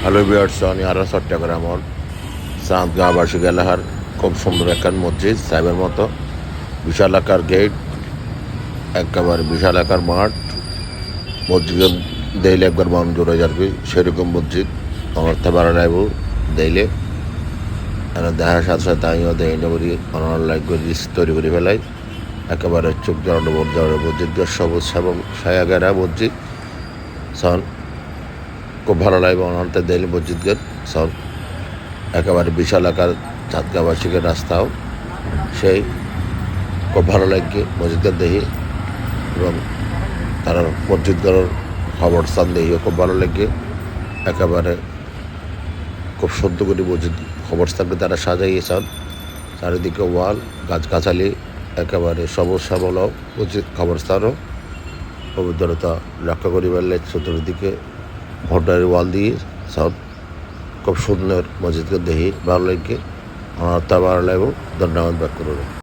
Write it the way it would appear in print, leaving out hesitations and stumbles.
Hello viewers, আমি আরও চট্টগ্রামের চাঁদগাঁও আবাসিক এলাকার খুব সুন্দর একখান মসজিদ সাহেবের মতো বিশাল আকার গেট, একেবারে বিশাল আকার মাঠ। মসজিদের দেইলে একবার মন জুড়ে যাবে সেরকম মসজিদ। আমার তো ভালো লাগবো দেইলে দেখার সাথে সাথে আমিও দেই না করি অনলাইন করে রিস্ক তৈরি করে ফেলাই। একেবারে চোখ জড়ানো মসজিদ সবুজ সায়াগেরা মসজিদ সন খুব ভালো লাগবে অনন্ত দেইলে মসজিদের সন একেবারে বিশাল আকার চাঁদগাঁওবাসীকে রাস্তাও সেই খুব ভালো লাগে মসজিদের দেখি এবং তারা মসজিদগুলোর খবরস্থান দেখিও খুব ভালো লাগে। একেবারে খুব সুন্দর করে মসজিদ খবরস্থানকে তারা সাজাইয়েছেন, চারিদিকে ওয়াল গাছগাছালি একেবারে সবুজ শ্যামল মসজিদ খবরস্থানও পবিত্রতা রক্ষা করি পারলে চতুর্দিকে ভোটারের ওয়াল দিয়ে সব খুব সুন্দর মসজিদকে দেখি ভালো লাগে। আমার তা ভালো লাগবে। ধন্যবাদ ব্যাক করুন।